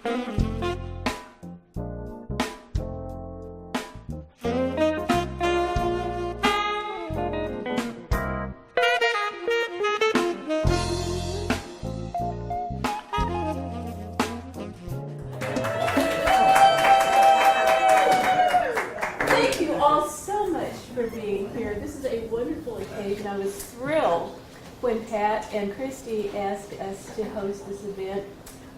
I was thrilled when Pat and Christy asked us to host this event.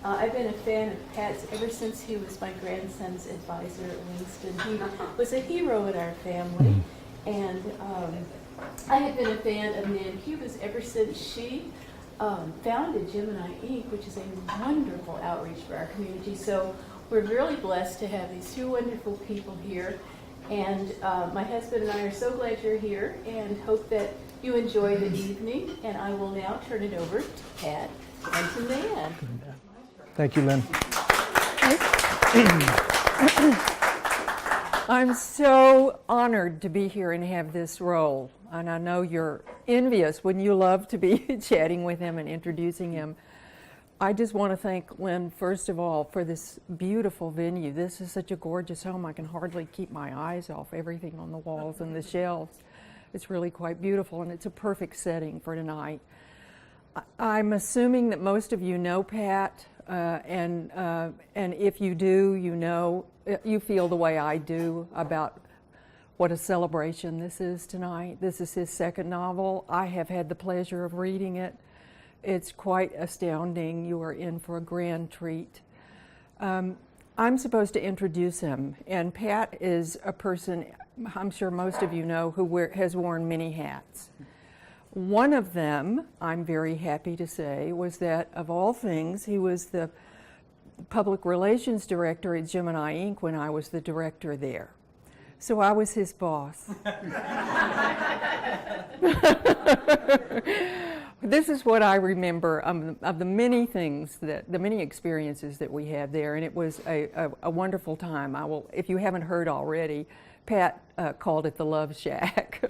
I've been a fan of Pat's ever since he was my grandson's advisor at Winston. He was a hero in our family, and I have been a fan of Nan Cuba's ever since she founded Gemini Inc., which is a wonderful outreach for our community. So we're really blessed to have these two wonderful people here. And my husband and I are so glad you're here and hope that you enjoy the evening. And I will now turn it over to Pat and to Nan. Thank you, Lynn. I'm so honored to be here and have this role. And I know you're envious when you love to be chatting with him and introducing him. I just want to thank Lynn, first of all, for this beautiful venue. This is such a gorgeous home. I can hardly keep my eyes off everything on the walls and the shelves. It's really quite beautiful, and it's a perfect setting for tonight. I'm assuming that most of you know Pat, and if you do, you feel the way I do about what a celebration this is tonight. This is his second novel. I have had the pleasure of reading it. It's quite astounding. You are in for a grand treat. I'm supposed to introduce him, and Pat is a person I'm sure most of you know who has worn many hats. One of them, I'm very happy to say, was that of all things, he was the public relations director at Gemini Inc. when I was the director there. So I was his boss. This is what I remember of the many things, the many experiences that we had there, and it was a wonderful time. If you haven't heard already, Pat called it the Love Shack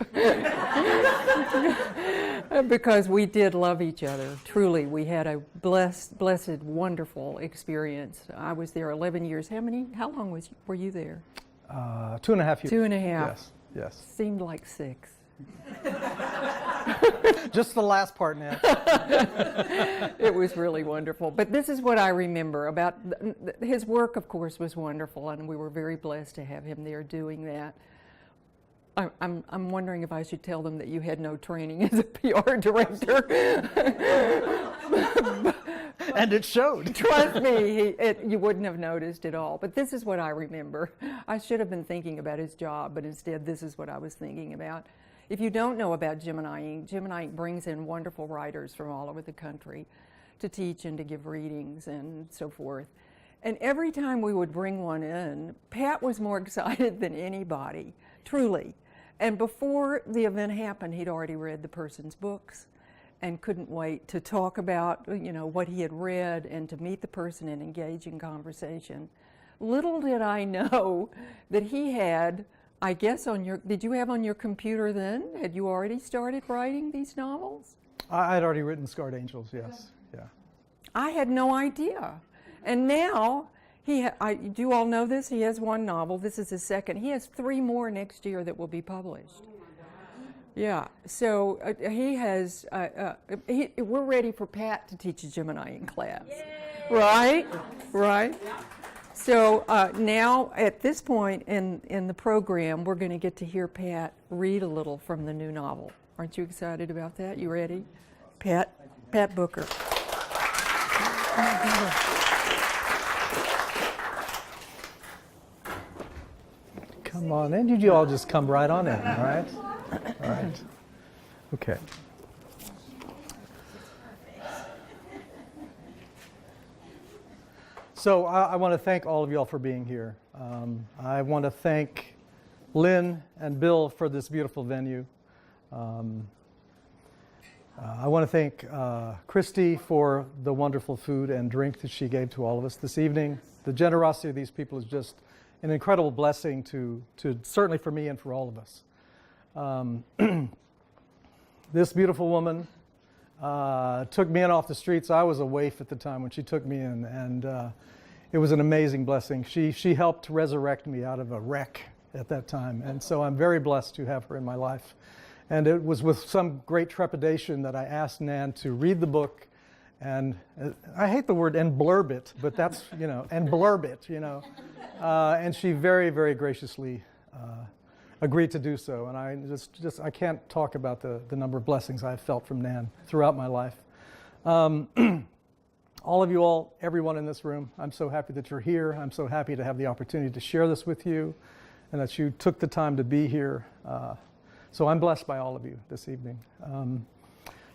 because we did love each other. Truly, we had a blessed, wonderful experience. I was there 11 years. How long were you there? 2.5 years. 2.5. Yes. Seemed like 6. Just the last part, Nan. It was really wonderful. But this is what I remember about his work, of course, was wonderful, and we were very blessed to have him there doing that. I'm wondering if I should tell them that you had no training as a PR director. And it showed. Trust me, you wouldn't have noticed at all. But this is what I remember. I should have been thinking about his job, but instead this is what I was thinking about. If you don't know about Gemini Inc. Brings in wonderful writers from all over the country to teach and to give readings and so forth. And every time we would bring one in, Pat was more excited than anybody, truly. And before the event happened, he'd already read the person's books and couldn't wait to talk about, what he had read and to meet the person and engage in conversation. Little did I know that he had, I guess did you have on your computer then? Had you already started writing these novels? I had already written Scarred Angels, yes. Yeah. I had no idea. And now, do you all know this? He has one novel. This is his second. He has 3 more next year that will be published. Yeah, so he has, we're ready for Pat to teach a Gemini in class. Yay! Right? Yeah. So now, at this point in the program, we're going to get to hear Pat read a little from the new novel. Aren't you excited about that? You ready? Pat Booker. Come on in. You all just come right on in, all right? All right. Okay. So I want to thank all of y'all for being here. I want to thank Lynn and Bill for this beautiful venue. I want to thank Christy for the wonderful food and drink that she gave to all of us this evening. The generosity of these people is just an incredible blessing to certainly for me and for all of us. This beautiful woman took me in off the streets. I was a waif at the time when she took me in, and it was an amazing blessing. She helped resurrect me out of a wreck at that time, and so I'm very blessed to have her in my life. And it was with some great trepidation that I asked Nan to read the book, and I hate the word "and blurb it," but that's, and blurb it, and she very, very graciously agreed to do so. And I I can't talk about the number of blessings I've felt from Nan throughout my life. All of you all, everyone in this room, I'm so happy that you're here. I'm so happy to have the opportunity to share this with you and that you took the time to be here. So I'm blessed by all of you this evening.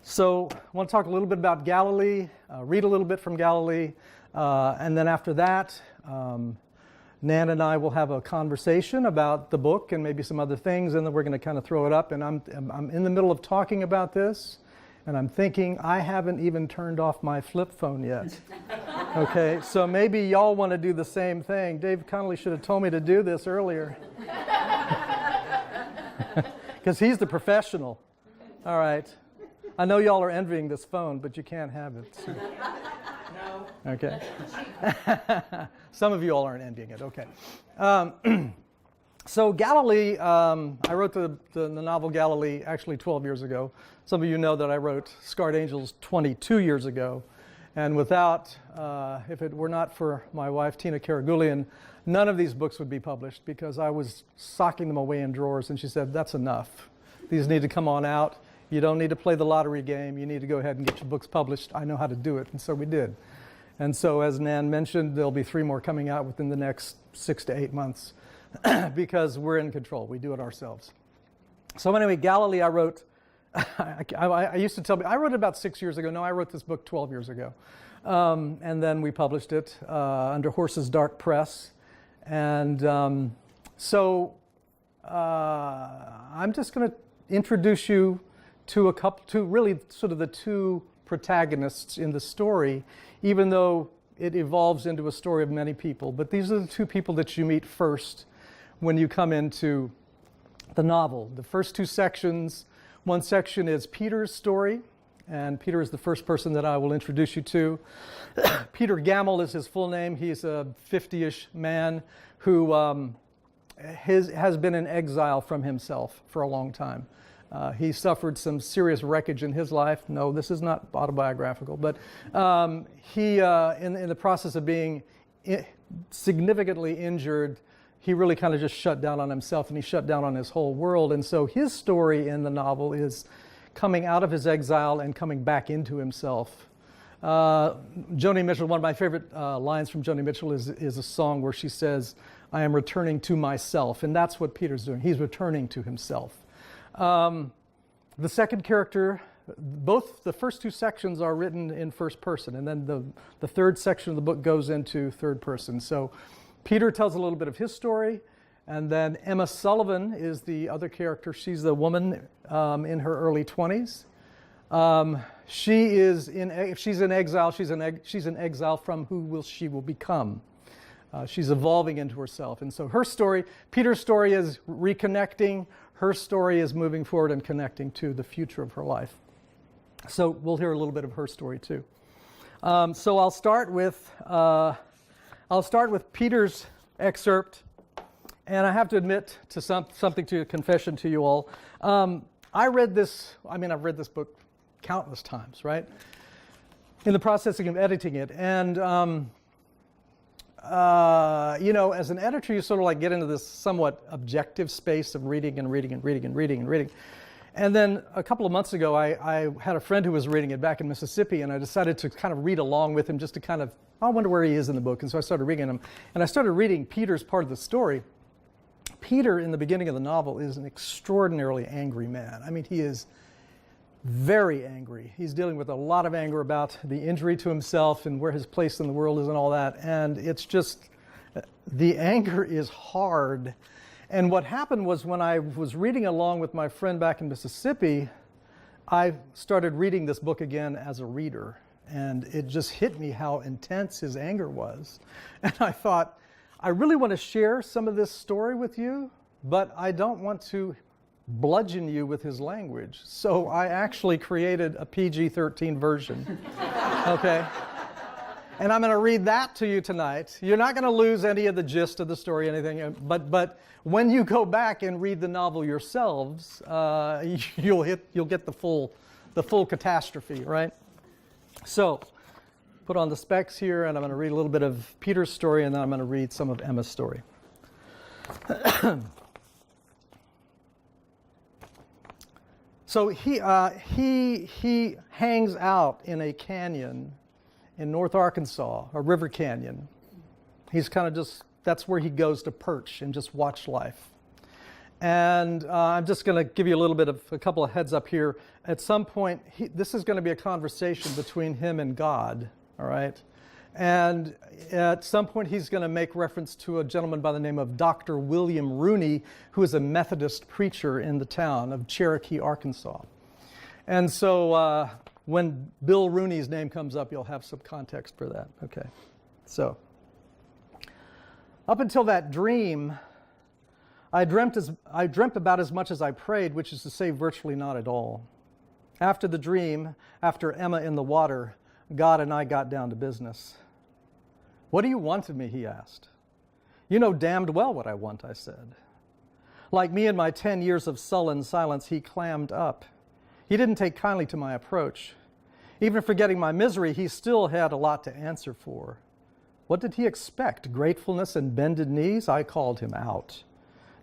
So I want to talk a little bit about Galilee, read a little bit from Galilee, and then after that, Nan and I will have a conversation about the book and maybe some other things, and then we're going to kind of throw it up. And I'm in the middle of talking about this, and I'm thinking I haven't even turned off my flip phone yet. Okay, so maybe y'all want to do the same thing. Dave Connolly should have told me to do this earlier. Because he's the professional. All right. I know y'all are envying this phone, but you can't have it. So. No. Okay. Some of you all aren't envying it. Okay. So Galilee, I wrote the novel Galilee actually 12 years ago. Some of you know that I wrote Scarred Angels 22 years ago. And without, if it were not for my wife, Tina Karagulian, none of these books would be published because I was socking them away in drawers, and she said, that's enough. These need to come on out. You don't need to play the lottery game. You need to go ahead and get your books published. I know how to do it, and so we did. And so as Nan mentioned, there'll be 3 more coming out within the next 6 to 8 months because we're in control. We do it ourselves. So anyway, Galilee I wrote, I used to tell me, I wrote it about 6 years ago. No, I wrote this book 12 years ago. And then we published it under Horse's Dark Press. And so I'm just going to introduce you to really sort of the 2 protagonists in the story, even though it evolves into a story of many people. But these are the 2 people that you meet first when you come into the novel. The first 2 sections, one section is Peter's story, and Peter is the first person that I will introduce you to. Peter Gamble is his full name. He's a 50-ish man who has been in exile from himself for a long time. He suffered some serious wreckage in his life. No, this is not autobiographical, but he, in the process of being significantly injured, he really kind of just shut down on himself, and he shut down on his whole world. And so his story in the novel is coming out of his exile and coming back into himself. Joni Mitchell, one of my favorite lines from Joni Mitchell is a song where she says, I am returning to myself. And that's what Peter's doing. He's returning to himself. The second character, both the first 2 sections are written in first person, and then the third section of the book goes into third person. So Peter tells a little bit of his story, and then Emma Sullivan is the other character. She's the woman in her early 20s. If she's in exile, she's in exile from who she will become. She's evolving into herself. And so her story, Peter's story is reconnecting. Her story is moving forward and connecting to the future of her life. So we'll hear a little bit of her story too. So I'll start with Peter's excerpt, and I have to admit to something, to a confession to you all. I've read this book countless times, right? In the process of editing it, and as an editor, you sort of like get into this somewhat objective space of reading and reading and reading and reading and reading. And then a couple of months ago, I had a friend who was reading it back in Mississippi, and I decided to kind of read along with him just to kind of, I wonder where he is in the book. And so I started reading him, and I started reading Peter's part of the story. Peter, in the beginning of the novel, is an extraordinarily angry man. I mean, he is very angry. He's dealing with a lot of anger about the injury to himself and where his place in the world is and all that. And it's just, the anger is hard. And what happened was when I was reading along with my friend back in Mississippi, I started reading this book again as a reader. And it just hit me how intense his anger was. And I thought, I really want to share some of this story with you, but I don't want to bludgeon you with his language. So I actually created a PG-13 version. Okay? And I'm going to read that to you tonight. You're not going to lose any of the gist of the story, anything. But when you go back and read the novel yourselves, you'll get the full catastrophe, right? So, put on the specs here, and I'm going to read a little bit of Peter's story, and then I'm going to read some of Emma's story. So he hangs out in a canyon in North Arkansas, a river canyon. He's kind of just, that's where he goes to perch and just watch life. And I'm just going to give you a couple of heads up here. At some point, this is going to be a conversation between him and God, all right? And at some point, he's going to make reference to a gentleman by the name of Dr. William Rooney, who is a Methodist preacher in the town of Cherokee, Arkansas. And so when Bill Rooney's name comes up, you'll have some context for that. Okay. So up until that dream, I dreamt about as much as I prayed, which is to say virtually not at all. After the dream, after Emma in the water, God and I got down to business. What do you want of me, he asked. You know damned well what I want, I said. Like me in my 10 years of sullen silence, he clammed up. He didn't take kindly to my approach. Even forgetting my misery, he still had a lot to answer for. What did he expect? Gratefulness and bended knees? I called him out.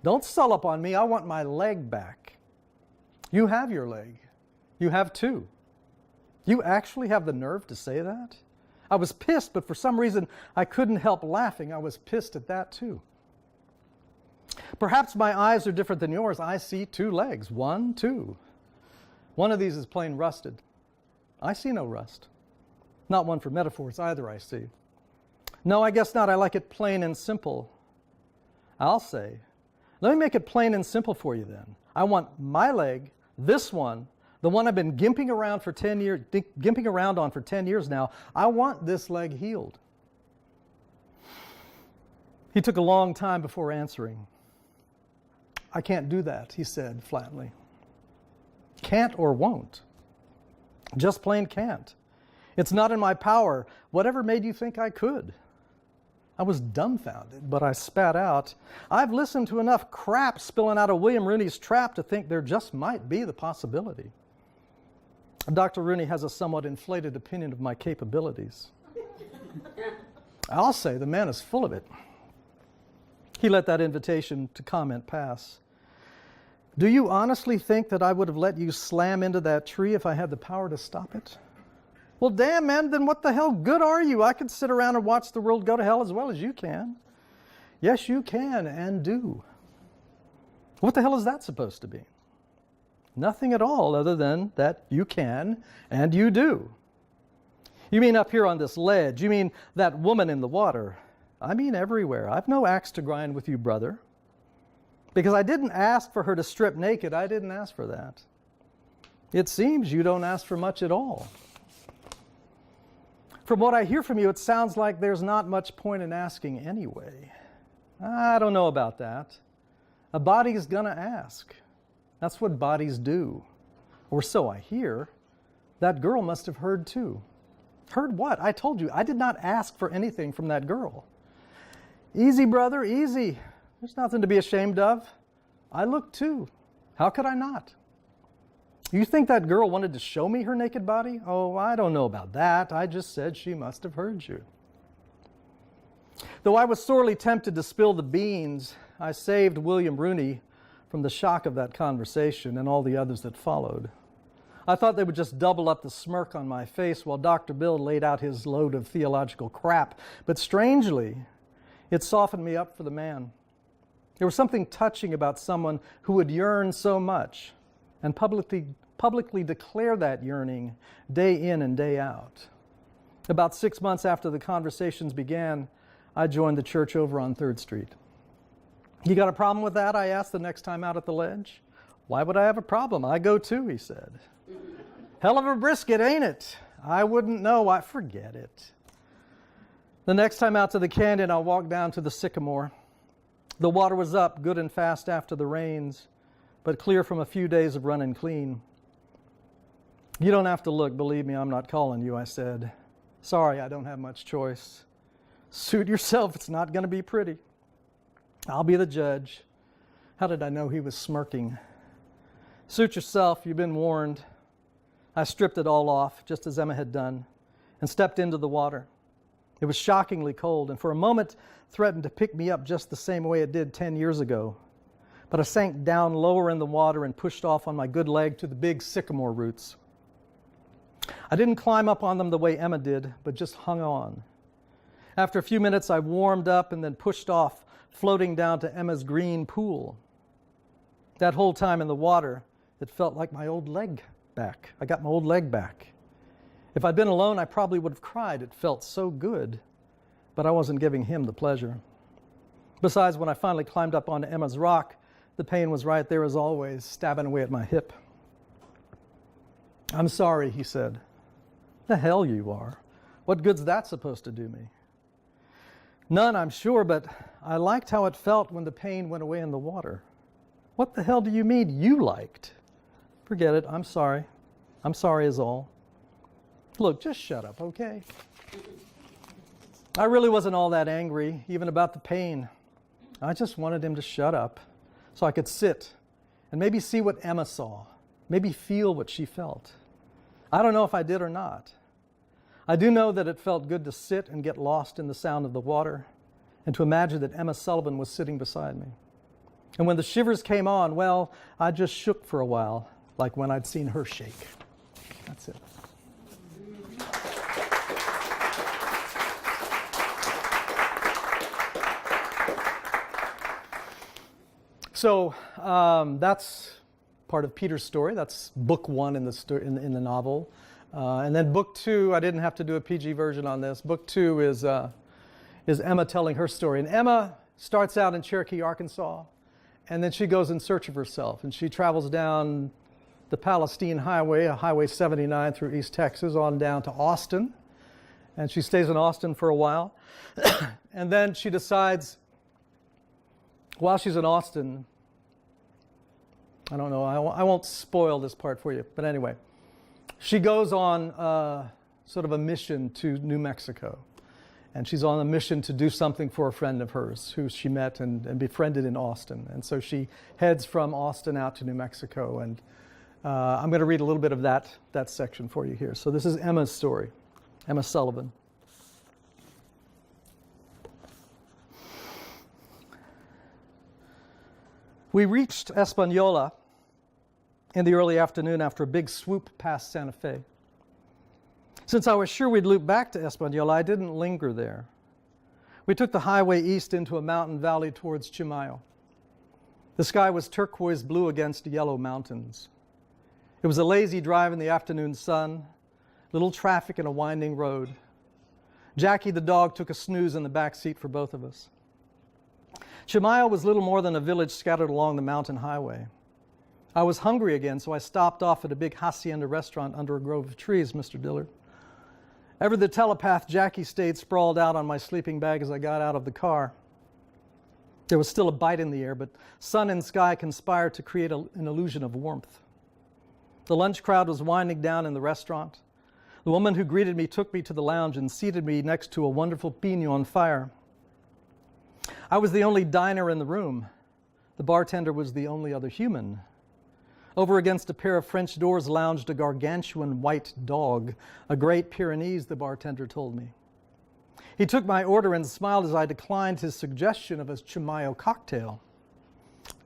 Don't sull up on me. I want my leg back. You have your leg. You have two. You actually have the nerve to say that? I was pissed, but for some reason I couldn't help laughing. I was pissed at that too. Perhaps my eyes are different than yours. I see two legs. One, two. One of these is plain rusted. I see no rust. Not one for metaphors either, I see. No, I guess not. I like it plain and simple. I'll say, let me make it plain and simple for you then. I want my leg, this one, the one I've been gimping around on for 10 years now. I want this leg healed. He took a long time before answering. I can't do that, he said flatly. Can't or won't. Just plain can't. It's not in my power. Whatever made you think I could? I was dumbfounded, but I spat out, I've listened to enough crap spilling out of William Rooney's trap to think there just might be the possibility. Dr. Rooney has a somewhat inflated opinion of my capabilities. I'll say the man is full of it. He let that invitation to comment pass. Do you honestly think that I would have let you slam into that tree if I had the power to stop it? Well, damn, man, then what the hell good are you? I could sit around and watch the world go to hell as well as you can. Yes, you can and do. What the hell is that supposed to be? Nothing at all other than that you can and you do. You mean up here on this ledge? You mean that woman in the water? I mean everywhere. I've no axe to grind with you, brother. Because I didn't ask for her to strip naked. I didn't ask for that. It seems you don't ask for much at all. From what I hear from you, it sounds like there's not much point in asking anyway. I don't know about that. A body's gonna ask. That's what bodies do. Or so I hear. That girl must have heard too. Heard what? I told you, I did not ask for anything from that girl. Easy, brother, easy. There's nothing to be ashamed of. I looked too. How could I not? You think that girl wanted to show me her naked body? Oh, I don't know about that. I just said she must have heard you. Though I was sorely tempted to spill the beans, I saved William Rooney from the shock of that conversation and all the others that followed. I thought they would just double up the smirk on my face while Dr. Bill laid out his load of theological crap. But strangely, it softened me up for the man. There was something touching about someone who would yearn so much and publicly declare that yearning day in and day out. About 6 months after the conversations began, I joined the church over on 3rd Street. You got a problem with that? I asked the next time out at the ledge. Why would I have a problem? I go too, he said. Hell of a brisket, ain't it? I wouldn't know. I forget it. The next time out to the canyon, I walked down to the sycamore. The water was up good and fast after the rains, but clear from a few days of running clean. You don't have to look, believe me, I'm not calling you, I said. Sorry, I don't have much choice. Suit yourself, it's not going to be pretty. I'll be the judge. How did I know he was smirking? Suit yourself, you've been warned. I stripped it all off, just as Emma had done, and stepped into the water. It was shockingly cold, and for a moment threatened to pick me up just the same way it did 10 years ago. But I sank down lower in the water and pushed off on my good leg to the big sycamore roots. I didn't climb up on them the way Emma did, but just hung on. After a few minutes, I warmed up and then pushed off, floating down to Emma's green pool. That whole time in the water, it felt like my old leg back. I got my old leg back. If I'd been alone, I probably would have cried. It felt so good, but I wasn't giving him the pleasure. Besides, when I finally climbed up onto Emma's rock, the pain was right there as always, stabbing away at my hip. I'm sorry, he said. The hell you are. What good's that supposed to do me? None, I'm sure, but I liked how it felt when the pain went away in the water. What the hell do you mean you liked? Forget it, I'm sorry. I'm sorry is all. Look, just shut up, okay? I really wasn't all that angry, even about the pain. I just wanted him to shut up so I could sit and maybe see what Emma saw, maybe feel what she felt. I don't know if I did or not. I do know that it felt good to sit and get lost in the sound of the water and to imagine that Emma Sullivan was sitting beside me. And when the shivers came on, well, I just shook for a while, like when I'd seen her shake. That's it. So that's part of Peter's story. That's book one in the novel. And then book two, I didn't have to do a PG version on this. Book two is Emma telling her story. And Emma starts out in Cherokee, Arkansas, and then she goes in search of herself. And she travels down the Palestine Highway, Highway 79 through East Texas, on down to Austin. And she stays in Austin for a while. And then she decides, while she's in Austin, I don't know, I won't spoil this part for you, but anyway, she goes on sort of a mission to New Mexico. And she's on a mission to do something for a friend of hers who she met and befriended in Austin. And so she heads from Austin out to New Mexico. And I'm going to read a little bit of that section for you here. So this is Emma's story, Emma Sullivan. We reached Española in the early afternoon after a big swoop past Santa Fe. Since I was sure we'd loop back to Española, I didn't linger there. We took the highway east into a mountain valley towards Chimayo. The sky was turquoise blue against yellow mountains. It was a lazy drive in the afternoon sun, little traffic and a winding road. Jackie the dog took a snooze in the back seat for both of us. Chimayo was little more than a village scattered along the mountain highway. I was hungry again, so I stopped off at a big hacienda restaurant under a grove of trees, Mr. Dillard. Ever the telepath, Jackie stayed sprawled out on my sleeping bag as I got out of the car. There was still a bite in the air, but sun and sky conspired to create an illusion of warmth. The lunch crowd was winding down in the restaurant. The woman who greeted me took me to the lounge and seated me next to a wonderful pino on fire. I was the only diner in the room. The bartender was the only other human. Over against a pair of French doors lounged a gargantuan white dog, a great Pyrenees, the bartender told me. He took my order and smiled as I declined his suggestion of a Chimayo cocktail.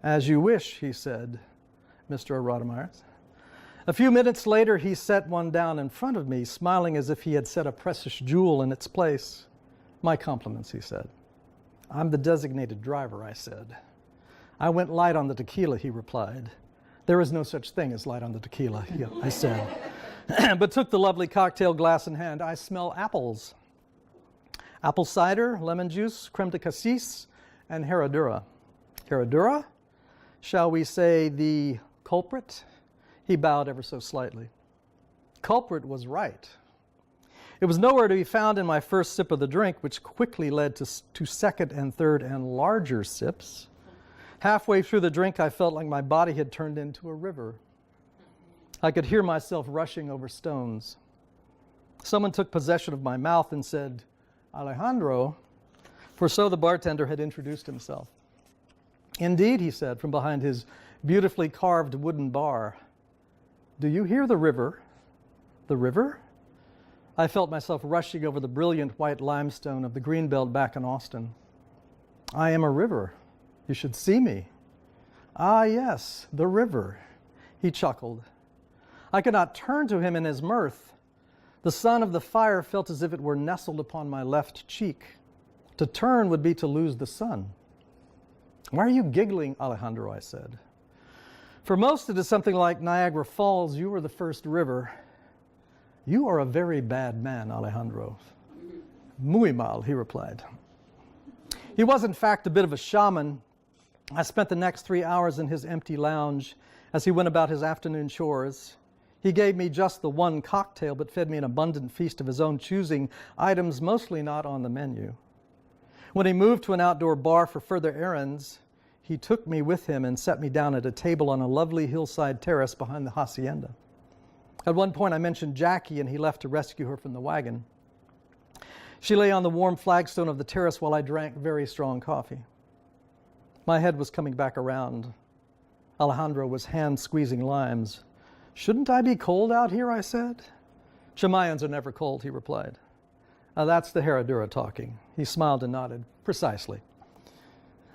As you wish, he said, Mr. Rodemeyers. A few minutes later, he set one down in front of me, smiling as if he had set a precious jewel in its place. My compliments, he said. I'm the designated driver, I said. I went light on the tequila, he replied. There is no such thing as light on the tequila, I said, but took the lovely cocktail glass in hand. I smell apples. Apple cider, lemon juice, creme de cassis, and Herradura. Herradura? Shall we say the culprit? He bowed ever so slightly. Culprit was right. It was nowhere to be found in my first sip of the drink, which quickly led to second and third and larger sips. Halfway through the drink, I felt like my body had turned into a river. I could hear myself rushing over stones. Someone took possession of my mouth and said, "Alejandro," for so the bartender had introduced himself. "Indeed," he said from behind his beautifully carved wooden bar. "Do you hear the river?" "The river?" I felt myself rushing over the brilliant white limestone of the Greenbelt back in Austin. "I am a river. You should see me." "Ah, yes, the river." He chuckled. I could not turn to him in his mirth. The sun of the fire felt as if it were nestled upon my left cheek. To turn would be to lose the sun. "Why are you giggling, Alejandro?" I said. "For most it is something like Niagara Falls. You were the first river." "You are a very bad man, Alejandro." "Muy mal," he replied. He was in fact a bit of a shaman. I spent the next 3 hours in his empty lounge as he went about his afternoon chores. He gave me just the one cocktail, but fed me an abundant feast of his own choosing, items mostly not on the menu. When he moved to an outdoor bar for further errands, he took me with him and set me down at a table on a lovely hillside terrace behind the hacienda. At one point I mentioned Jackie, and he left to rescue her from the wagon. She lay on the warm flagstone of the terrace while I drank very strong coffee. My head was coming back around. Alejandro was hand-squeezing limes. "Shouldn't I be cold out here?" I said. "Chimayans are never cold," he replied. That's the Herradura talking." He smiled and nodded. "Precisely."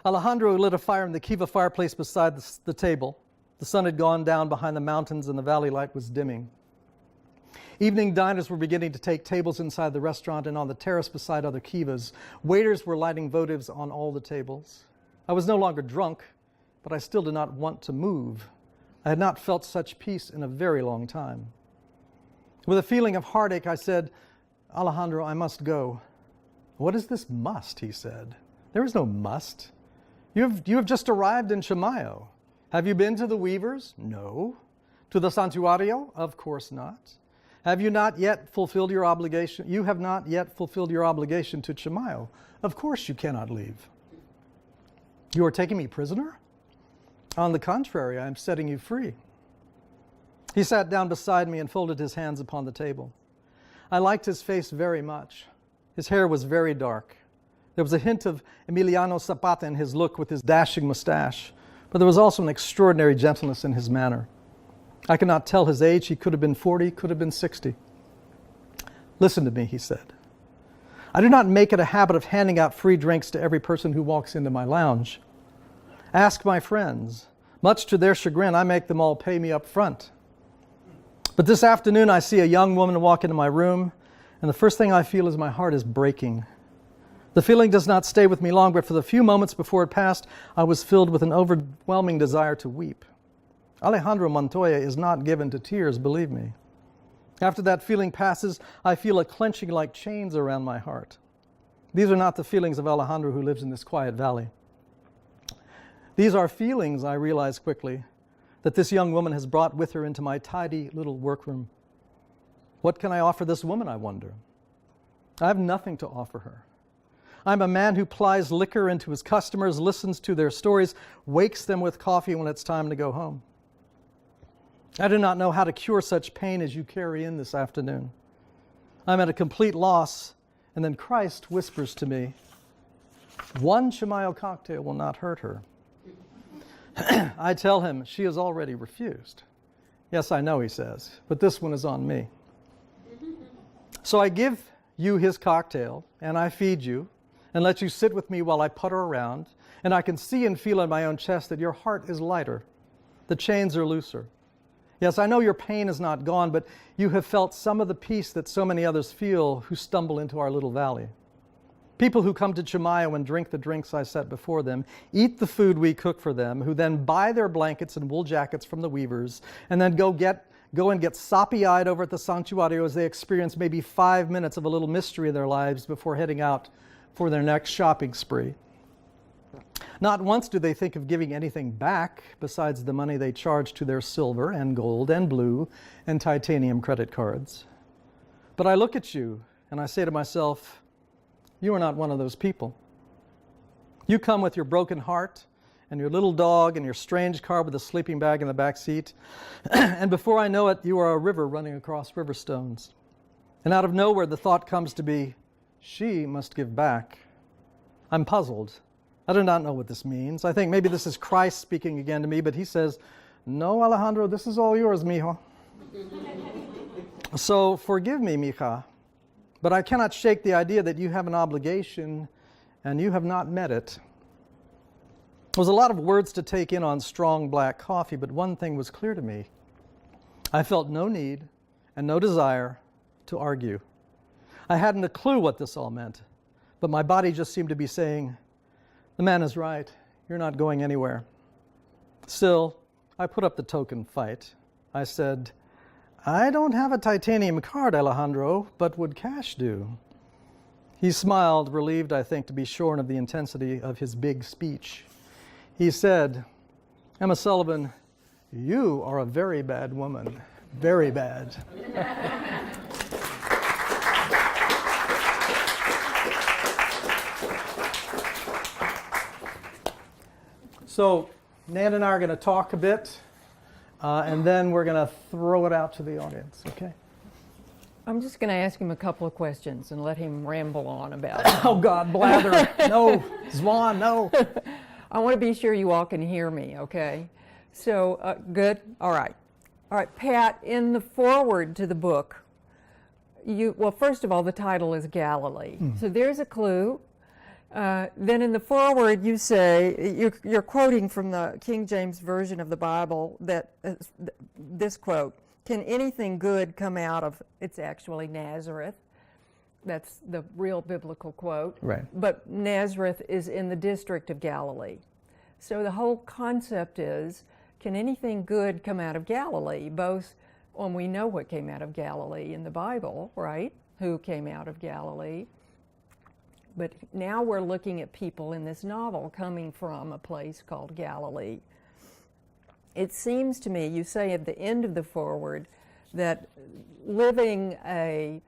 Alejandro lit a fire in the kiva fireplace beside the table. The sun had gone down behind the mountains and the valley light was dimming. Evening diners were beginning to take tables inside the restaurant and on the terrace beside other kivas. Waiters were lighting votives on all the tables. I was no longer drunk, but I still did not want to move. I had not felt such peace in a very long time. With a feeling of heartache, I said, "Alejandro, I must go." "What is this must?" he said. "There is no must. You have just arrived in Chimayo. Have you been to the weavers?" "No." "To the santuario?" "Of course not." "Have you not yet fulfilled your obligation?" "You have not yet fulfilled your obligation to Chimayo." "Of course you cannot leave." "You are taking me prisoner?" "On the contrary, I am setting you free." He sat down beside me and folded his hands upon the table. I liked his face very much. His hair was very dark. There was a hint of Emiliano Zapata in his look with his dashing mustache, but there was also an extraordinary gentleness in his manner. I could not tell his age. He could have been 40, could have been 60. "Listen to me," he said. "I do not make it a habit of handing out free drinks to every person who walks into my lounge. Ask my friends. Much to their chagrin, I make them all pay me up front. But this afternoon I see a young woman walk into my room, and the first thing I feel is my heart is breaking. The feeling does not stay with me long, but for the few moments before it passed, I was filled with an overwhelming desire to weep. Alejandro Montoya is not given to tears, believe me. After that feeling passes, I feel a clenching like chains around my heart. These are not the feelings of Alejandro who lives in this quiet valley. These are feelings, I realize quickly, that this young woman has brought with her into my tidy little workroom. What can I offer this woman, I wonder? I have nothing to offer her. I'm a man who plies liquor into his customers, listens to their stories, wakes them with coffee when it's time to go home. I do not know how to cure such pain as you carry in this afternoon. I'm at a complete loss, and then Christ whispers to me, "One Chimayo cocktail will not hurt her." I tell him she has already refused. "Yes, I know," he says, "but this one is on me." So I give you his cocktail, and I feed you, and let you sit with me while I putter around, and I can see and feel in my own chest that your heart is lighter. The chains are looser. Yes, I know your pain is not gone, but you have felt some of the peace that so many others feel who stumble into our little valley. People who come to Chimayo and drink the drinks I set before them, eat the food we cook for them, who then buy their blankets and wool jackets from the weavers, and then go and get soppy-eyed over at the santuario as they experience maybe 5 minutes of a little mystery in their lives before heading out for their next shopping spree. Not once do they think of giving anything back besides the money they charge to their silver and gold and blue and titanium credit cards. But I look at you and I say to myself, you are not one of those people. You come with your broken heart and your little dog and your strange car with a sleeping bag in the back seat, and before I know it, you are a river running across river stones. And out of nowhere, the thought comes to be, she must give back. I'm puzzled. I do not know what this means. I think maybe this is Christ speaking again to me, but he says, no, Alejandro, this is all yours, mijo. So forgive me, mija, but I cannot shake the idea that you have an obligation and you have not met it. It was a lot of words to take in on strong black coffee, but one thing was clear to me. I felt no need and no desire to argue. I hadn't a clue what this all meant, but my body just seemed to be saying, the man is right, you're not going anywhere. Still, I put up the token fight. I said, I don't have a titanium card, Alejandro, but would cash do? He smiled, relieved, I think, to be shorn of the intensity of his big speech. He said, Emma Sullivan, you are a very bad woman, very bad. So Nan and I are going to talk a bit, and then we're going to throw it out to the audience, okay? I'm just going to ask him a couple of questions and let him ramble on about it. Oh, God, blather. No, Juan, no. I want to be sure you all can hear me, okay? So, good? All right. All right, Pat, in the foreword to the book, well, first of all, the title is Galilee. So there's a clue. Then in the foreword you say, you're quoting from the King James Version of the Bible, that this quote, can anything good come out of, it's actually Nazareth. That's the real biblical quote. Right. But Nazareth is in the district of Galilee. So the whole concept is, can anything good come out of Galilee? Both, well, we know what came out of Galilee in the Bible, right? Who came out of Galilee? But now we're looking at people in this novel coming from a place called Galilee. It seems to me, you say at the end of the foreword, that living a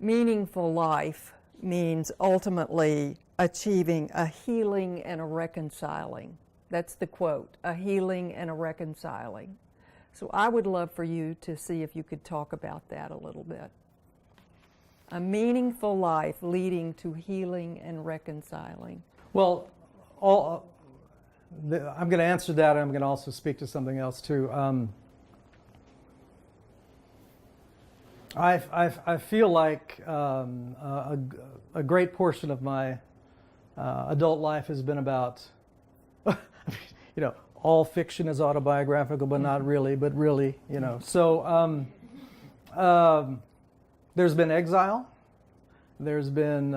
meaningful life means ultimately achieving a healing and a reconciling. That's the quote, a healing and a reconciling. So I would love for you to see if you could talk about that a little bit. A meaningful life leading to healing and reconciling. Well, I'm going to answer that, and I'm going to also speak to something else too. I feel like a great portion of my adult life has been about, all fiction is autobiographical, but not really, but really, So there's been exile, there's been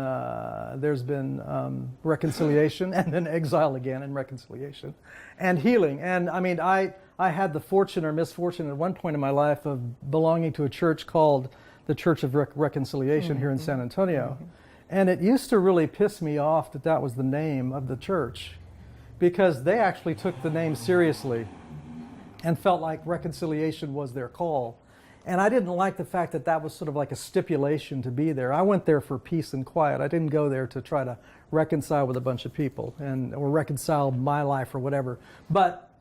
reconciliation, and then exile again, and reconciliation, and healing. And I mean, I had the fortune or misfortune at one point in my life of belonging to a church called the Church of Reconciliation here in San Antonio. And it used to really piss me off that that was the name of the church, because they actually took the name seriously and felt like reconciliation was their call. And I didn't like the fact that that was sort of like a stipulation to be there. I went there for peace and quiet. I didn't go there to try to reconcile with a bunch of people or reconcile my life or whatever. But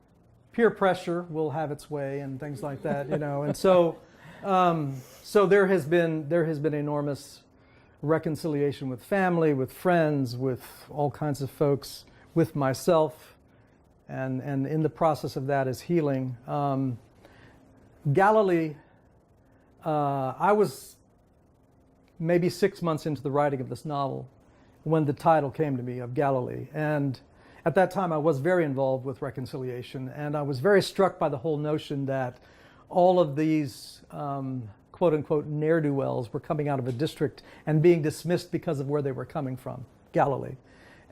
peer pressure will have its way and things like that, And so there has been enormous reconciliation with family, with friends, with all kinds of folks, with myself, and in the process of that is healing. Galilee. I was maybe 6 months into the writing of this novel when the title came to me of Galilee. And at that time, I was very involved with reconciliation. And I was very struck by the whole notion that all of these quote-unquote ne'er-do-wells were coming out of a district and being dismissed because of where they were coming from, Galilee.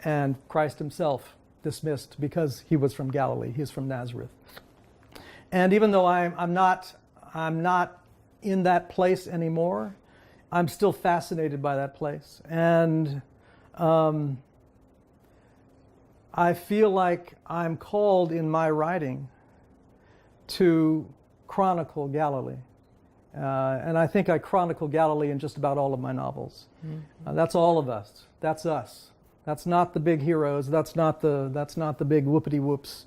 And Christ himself dismissed because he was from Galilee. He is from Nazareth. And even though I'm not in that place anymore, I'm still fascinated by that place. And I feel like I'm called in my writing to chronicle Galilee. And I think I chronicle Galilee in just about all of my novels. That's all of us. That's us. That's not the big heroes. That's not the big whoopity-whoops.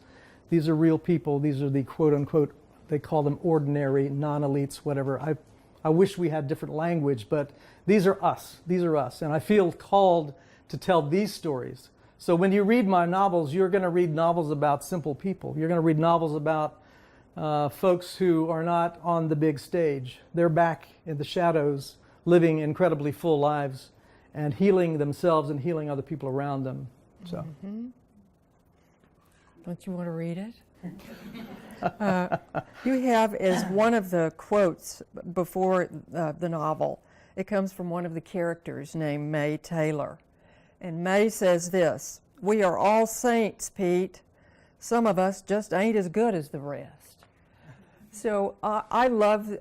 These are real people. These are the quote-unquote, they call them ordinary, non-elites, whatever. I wish we had different language, but these are us. These are us. And I feel called to tell these stories. So when you read my novels, you're going to read novels about simple people. You're going to read novels about folks who are not on the big stage. They're back in the shadows, living incredibly full lives and healing themselves and healing other people around them. So, Don't you want to read it? You have as one of the quotes before the novel, it comes from one of the characters named May Taylor. And May says this: "We are all saints, Pete. Some of us just ain't as good as the rest." So I love,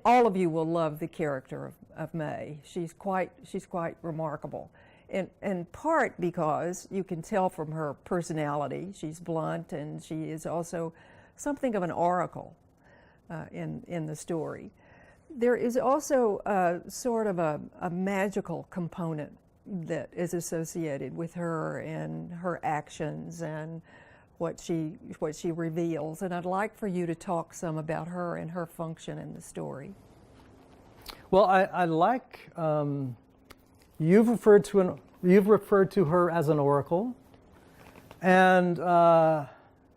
all of you will love the character of May. She's quite remarkable. In part because you can tell from her personality, she's blunt, and she is also something of an oracle in the story. There is also sort of a magical component that is associated with her and her actions and what she reveals. And I'd like for you to talk some about her and her function in the story. well, I like you've referred to her as an oracle, and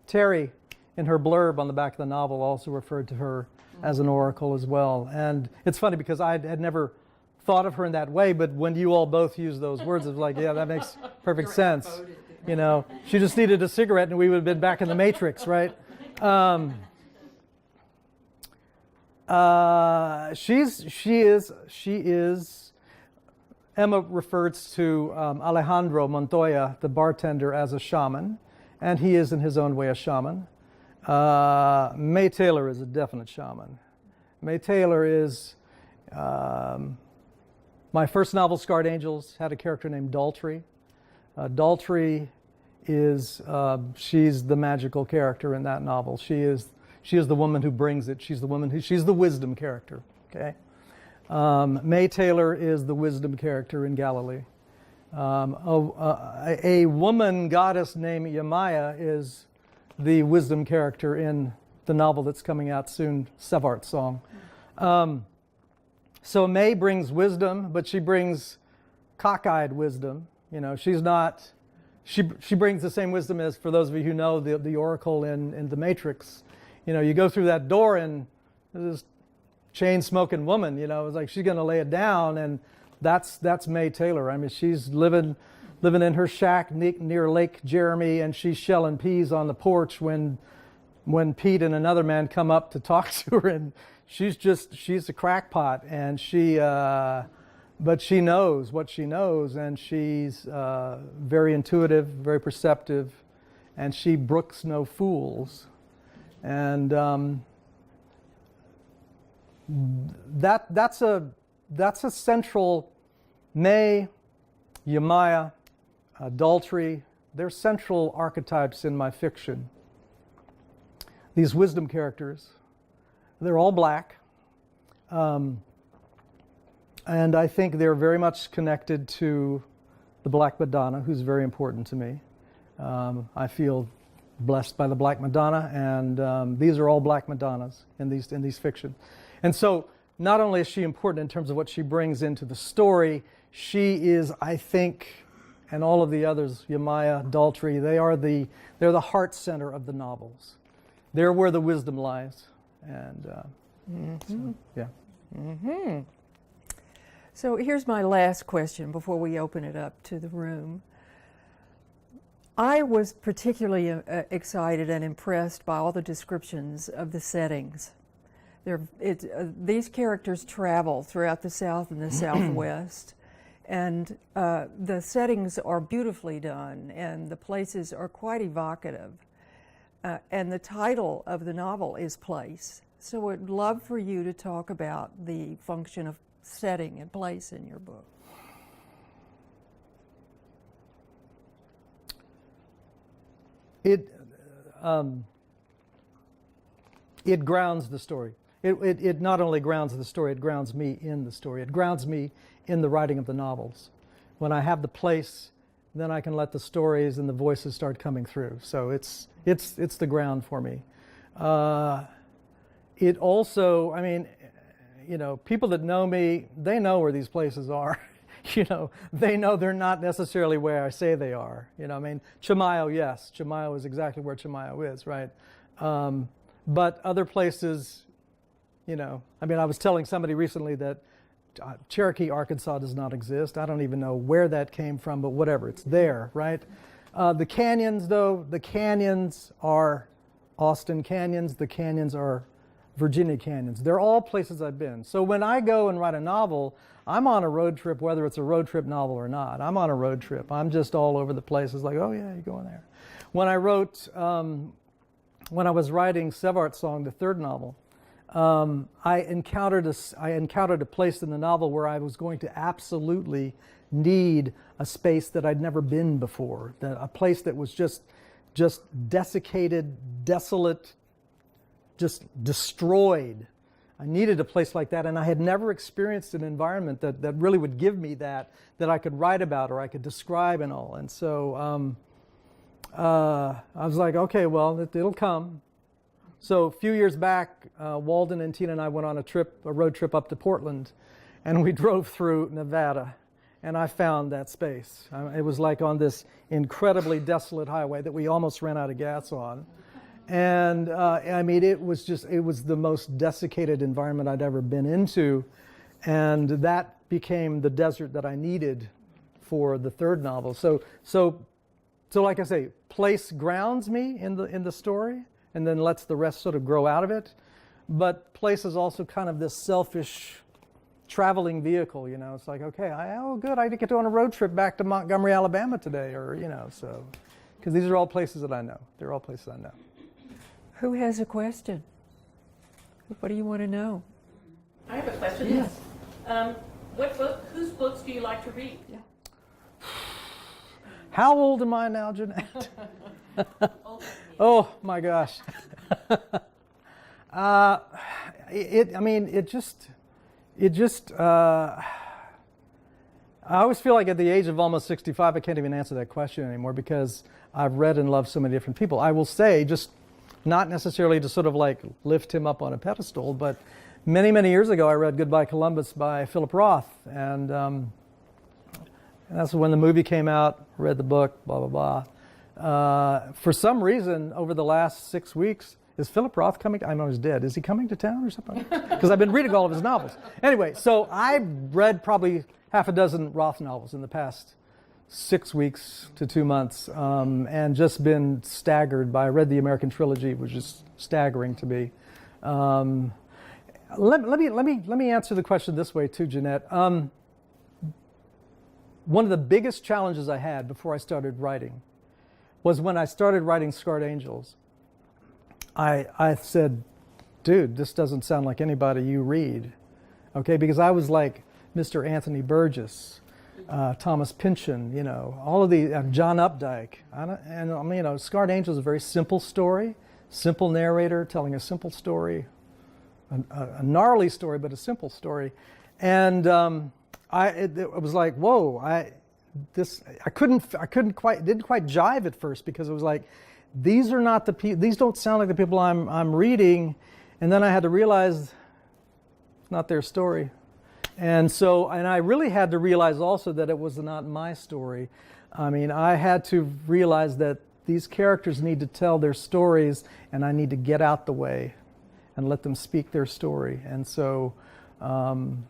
Terry, in her blurb on the back of the novel, also referred to her as an oracle as well. And it's funny because I had never thought of her in that way, but when you all both use those words, it's like, yeah, that makes perfect sense. You know, she just needed a cigarette and we would have been back in the Matrix, right? She is. Emma refers to Alejandro Montoya, the bartender, as a shaman, and he is in his own way a shaman. May Taylor is a definite shaman. May Taylor is, my first novel, Scarred Angels, had a character named Daltrey. Daltrey is, she's the magical character in that novel. She is the woman who brings it. She's the wisdom character, okay? May Taylor is the wisdom character in Galilee. A woman goddess named Yamaya is the wisdom character in the novel that's coming out soon, Sevart's Song. So May brings wisdom, but she brings cockeyed wisdom. You know, she's not. She brings the same wisdom as, for those of you who know the oracle in the Matrix. You know, you go through that door and there's this chain-smoking woman. You know, it's like she's going to lay it down, and that's May Taylor. I mean, she's living in her shack near Lake Jeremy, and she's shelling peas on the porch when Pete and another man come up to talk to her, and she's a crackpot, and but she knows what she knows, and she's very intuitive, very perceptive, and she brooks no fools. And that's a central. May, Yamaya, Daltrey, they're central archetypes in my fiction. These wisdom characters, they're all black. And I think they're very much connected to the Black Madonna, who's very important to me. I feel blessed by the Black Madonna, and these are all Black Madonnas in these fiction. And so not only is she important in terms of what she brings into the story, she is, I think, and all of the others, Yamaya, Daltrey, they're the heart center of the novels. They're where the wisdom lies. And so, yeah. Mm-hmm. So here's my last question before we open it up to the room. I was particularly excited and impressed by all the descriptions of the settings. These characters travel throughout the South and the Southwest, and the settings are beautifully done, and the places are quite evocative. And the title of the novel is Place. So I'd love for you to talk about the function of setting and place in your book. It grounds the story. It not only grounds the story, it grounds me in the story. It grounds me in the writing of the novels. When I have the place, then I can let the stories and the voices start coming through. So it's the ground for me. It also, I mean, people that know me, they know where these places are. They know they're not necessarily where I say they are. I mean, Chimayo, yes, Chimayo is exactly where Chimayo is, right? But other places, I mean, I was telling somebody recently that Cherokee, Arkansas does not exist. I don't even know where that came from, but whatever, it's there, right? The canyons, though, the canyons are Austin canyons, the canyons are Virginia canyons. They're all places I've been. So when I go and write a novel, I'm on a road trip, whether it's a road trip novel or not. I'm on a road trip. I'm just all over the place. It's like, oh yeah, you're going there. When I wrote, when I was writing Sevart Song, the third novel, I encountered a place in the novel where I was going to absolutely need a space that I'd never been before, a place that was just desiccated, desolate, just destroyed. I needed a place like that, and I had never experienced an environment that really would give me that I could write about or I could describe and all. And so I was like, okay, well, it'll come. So a few years back, Walden and Tina and I went on a road trip up to Portland, and we drove through Nevada, and I found that space. It was like on this incredibly desolate highway that we almost ran out of gas on. And I mean, it was the most desiccated environment I'd ever been into, and that became the desert that I needed for the third novel. So like I say, place grounds me in the story, and then lets the rest sort of grow out of it. But place is also kind of this selfish traveling vehicle, It's like, okay, good, I get to go on a road trip back to Montgomery, Alabama today, or, so. Because these are all places that I know. They're all places I know. Who has a question? What do you want to know? I have a question. Yes. Whose books do you like to read? Yeah. How old am I now, Jeanette? Oh my gosh. I always feel like at the age of almost 65, I can't even answer that question anymore because I've read and loved so many different people. I will say, just not necessarily to sort of like lift him up on a pedestal, but many, many years ago, I read Goodbye Columbus by Philip Roth, and that's when the movie came out, read the book, blah, blah, blah. For some reason, over the last 6 weeks, is Philip Roth coming? I know he's dead. Is he coming to town or something? Because I've been reading all of his novels. Anyway, so I read probably half a dozen Roth novels in the past 6 weeks to 2 months, and just been staggered by. I read the American trilogy, which is staggering to me. Let me answer the question this way too, Jeanette. One of the biggest challenges I had before I started writing was when I started writing Scarred Angels. I said, dude, this doesn't sound like anybody you read, okay? Because I was like Mr. Anthony Burgess, Thomas Pynchon, all of the John Updike, Scarred Angels is a very simple story, simple narrator telling a simple story, a gnarly story, but a simple story, and it was like, whoa, didn't quite jive at first because it was like, these don't sound like the people I'm reading, and then I had to realize it's not their story. And I really had to realize also that it was not my story. I mean, I had to realize that these characters need to tell their stories, and I need to get out the way and let them speak their story. And so in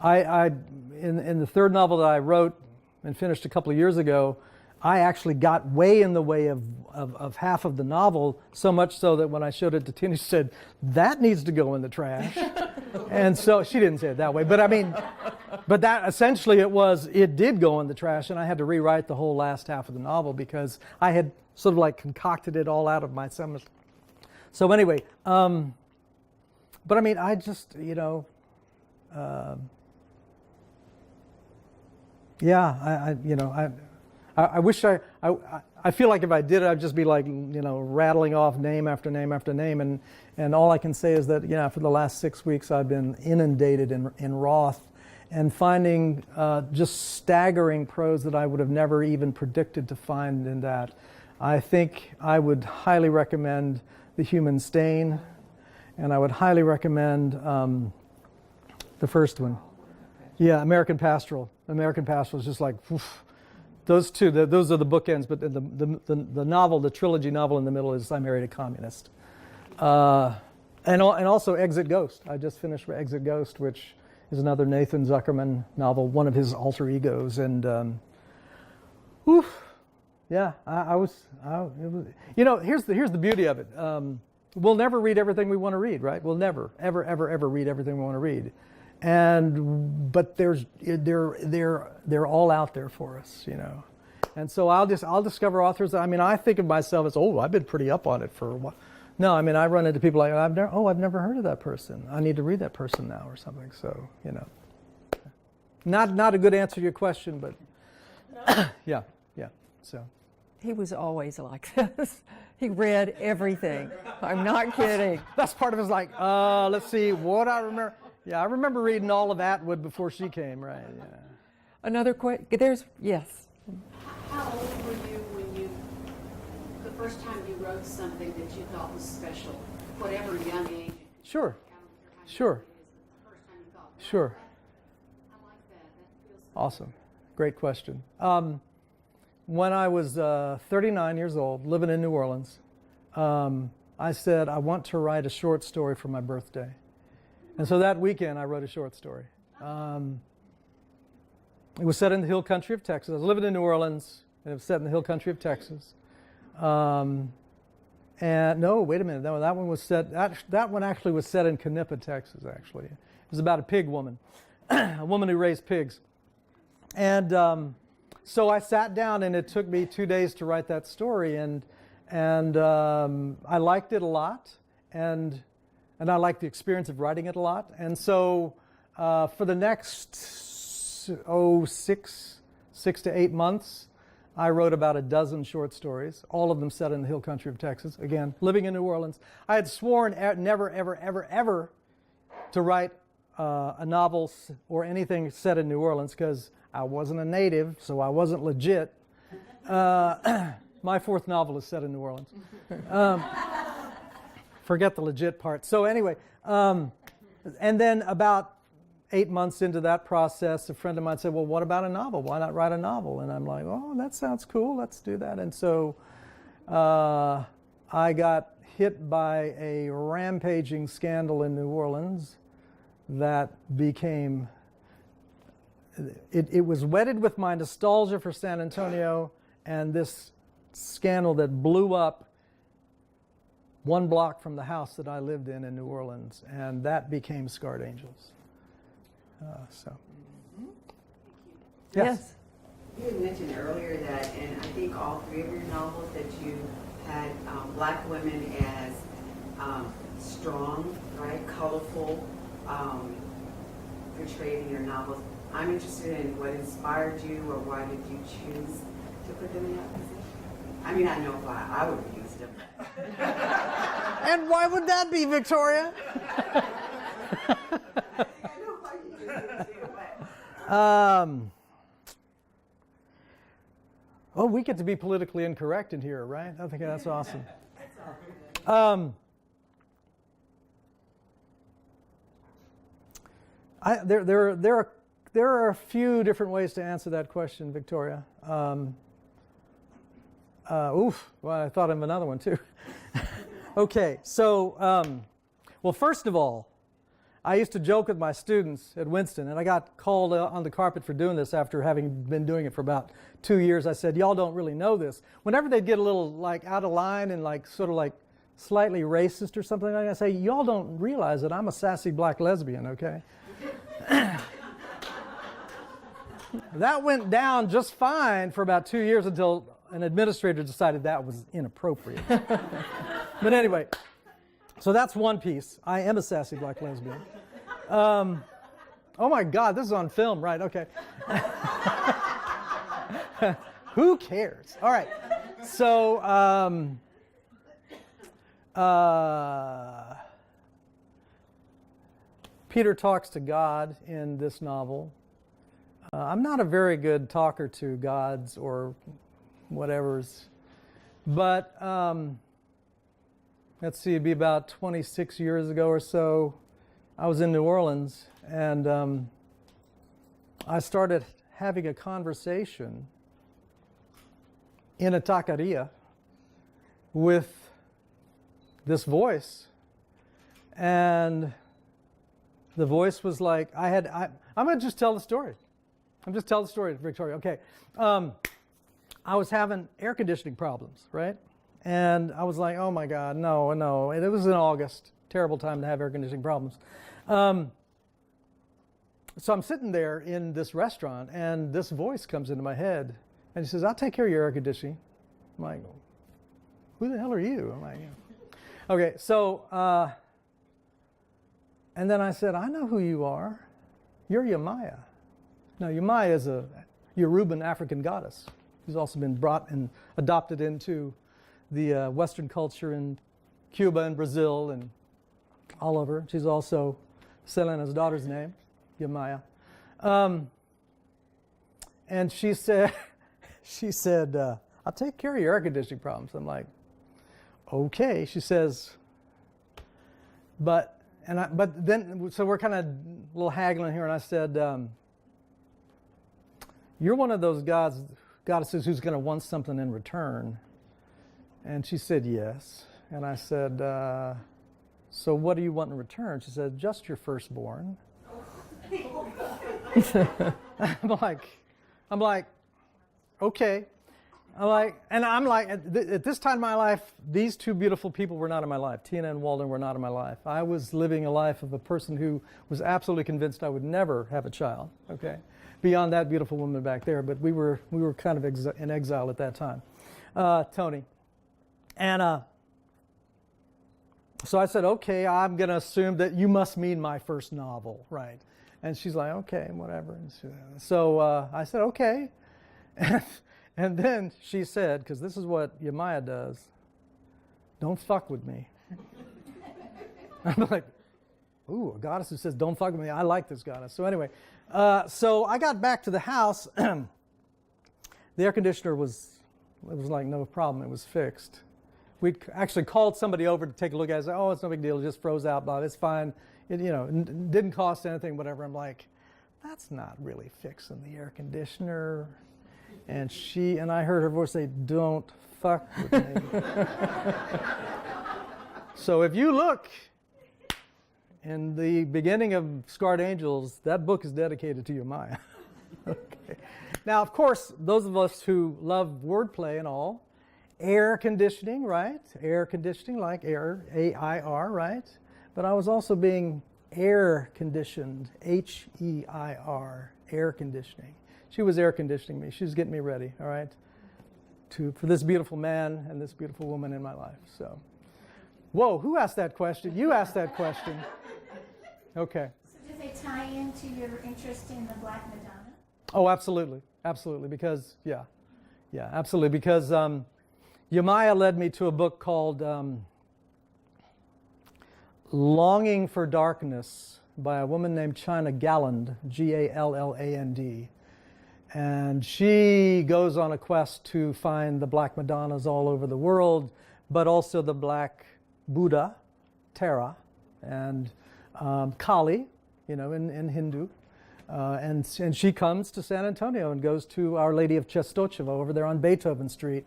the third novel that I wrote and finished a couple of years ago, I actually got way in the way of half of the novel, so much so that when I showed it to Tina, she said, that needs to go in the trash. And so she didn't say it that way, but I mean, but that essentially it did go in the trash, and I had to rewrite the whole last half of the novel because I had sort of like concocted it all out of myself. So anyway, but I mean, I just, I wish I feel like if I did it, I'd just be like, rattling off name after name after name. And all I can say is that, for the last 6 weeks, I've been inundated in Roth and finding just staggering prose that I would have never even predicted to find in that. I think I would highly recommend The Human Stain, and I would highly recommend The first one. Yeah, American Pastoral. American Pastoral is just like, oof. Those two, those are the bookends, but the novel, the trilogy novel in the middle is I Married a Communist. And also Exit Ghost. I just finished Exit Ghost, which is another Nathan Zuckerman novel, one of his alter egos. And, yeah, here's the beauty of it. We'll never read everything we want to read, right? We'll never, ever, ever, ever read everything we want to read. But they're all out there for us, you know. And so I'll discover authors. I mean, I think of myself as, I've been pretty up on it for a while. No, I mean, I run into people like, I've never heard of that person. I need to read that person now or something. So, you know, not a good answer to your question, but yeah. So He was always like this. He read everything. I'm not kidding. that's part of his like, let's see what I remember. Yeah, I remember reading all of Atwood before she came, right? Yeah. Another question. Yes. How old were you when the first time you wrote something that you thought was special, whatever young age? Sure. The Sure. first time you thought, Sure. I like that. That feels good. Awesome. Great question. When I was 39 years old, living in New Orleans, I said, I want to write a short story for my birthday. And so that weekend, I wrote a short story. It was set in the hill country of Texas. I was living in New Orleans, and it was set in the hill country of Texas. And no, wait a minute. No, that one was set. That one actually was set in Canipa, Texas. Actually, it was about a pig woman, a woman who raised pigs. And so I sat down, and it took me 2 days to write that story, and I liked it a lot, and I liked the experience of writing it a lot. And so for the next 6 to 8 months, I wrote about a dozen short stories, all of them set in the hill country of Texas. Again, living in New Orleans. I had sworn never, ever, ever, ever to write a novel or anything set in New Orleans because I wasn't a native, so I wasn't legit. My fourth novel is set in New Orleans. Forget the legit part. So anyway, and then about 8 months into that process, a friend of mine said, well, what about a novel? Why not write a novel? And I'm like, oh, that sounds cool. Let's do that. And so I got hit by a rampaging scandal in New Orleans that became, it was wedded with my nostalgia for San Antonio and this scandal that blew up 1 block from the house that I lived in New Orleans, and that became Scarred Angels. Yes. You had mentioned earlier that, and I think all 3 of your novels, that you had black women as strong, right, colorful, portrayed in your novels. I'm interested in what inspired you, or why did you choose to put them in that position? I mean, I know why I would have used them. And why would that be, Victoria? I know why you used them too, but... Oh, we get to be politically incorrect in here, right? I think that's awesome. There are a few different ways to answer that question, Victoria. Well, I thought of another one too. Okay, so, well, first of all, I used to joke with my students at Winston, and I got called on the carpet for doing this after having been doing it for about 2 years. I said, y'all don't really know this. Whenever they'd get a little like out of line and like sort of like slightly racist or something like that, I say, y'all don't realize that I'm a sassy black lesbian, okay? That went down just fine for about 2 years until an administrator decided that was inappropriate. But anyway, so that's one piece. I am a sassy black lesbian. Oh my God, this is on film, right? Okay. Who cares? All right. So, Peter talks to God in this novel. I'm not a very good talker to gods or whatevers, but let's see, it'd be about 26 years ago or so. I was in New Orleans, and I started having a conversation in a taqueria with this voice, and the voice was like, I'm going to just tell the story. I'm just telling the story, Victoria. Okay. I was having air conditioning problems, right? And I was like, oh my God, no. And it was in August. Terrible time to have air conditioning problems. So I'm sitting there in this restaurant, and this voice comes into my head, and he says, I'll take care of your air conditioning. I'm like, who the hell are you? I'm like, yeah. Okay, so, and then I said, I know who you are. You're Yamaya. Now, Yamaya is a Yoruban African goddess who's also been brought and adopted into the Western culture in Cuba and Brazil and all over. She's also Selena's daughter's name, Yamaya. And she said, I'll take care of your air conditioning problems. I'm like, okay. She says, but then, so we're kind of a little haggling here, and I said, you're one of those goddesses who's going to want something in return. And she said, yes. And I said, so what do you want in return? She said, just your firstborn. I'm like, okay. At this time in my life, these two beautiful people were not in my life. Tina and Walden were not in my life. I was living a life of a person who was absolutely convinced I would never have a child, okay? Beyond that beautiful woman back there, but we were kind of in exile at that time. Tony. And so I said, okay, I'm going to assume that you must mean my first novel, right? And she's like, okay, whatever. And so I said, okay. And then she said, because this is what Yamaya does, don't fuck with me. I'm like, ooh, a goddess who says, don't fuck with me. I like this goddess. So anyway, so I got back to the house. The air conditioner it was like no problem. It was fixed. We actually called somebody over to take a look at it. Said, oh, it's no big deal. It just froze out. Blah, it's fine. It, didn't cost anything, whatever. I'm like, that's not really fixing the air conditioner. And I heard her voice say, don't fuck with me. So if you look in the beginning of Scarred Angels, that book is dedicated to Yamaya. Okay. Now, of course, those of us who love wordplay and all, air conditioning, right? Air conditioning, like air, A-I-R, right? But I was also being air conditioned, H-E-I-R, air conditioning. She was air conditioning me. She was getting me ready, all right, for this beautiful man and this beautiful woman in my life. So, whoa, who asked that question? You asked that question. Okay. So did they tie into your interest in the Black Madonna? Oh, absolutely. Absolutely. Because, yeah, absolutely. Because Yamaya led me to a book called Longing for Darkness by a woman named China Galland, Galland. And she goes on a quest to find the Black Madonnas all over the world, but also the Black Buddha, Tara, and Kali, in Hindu. And she comes to San Antonio and goes to Our Lady of Czestochowa over there on Beethoven Street,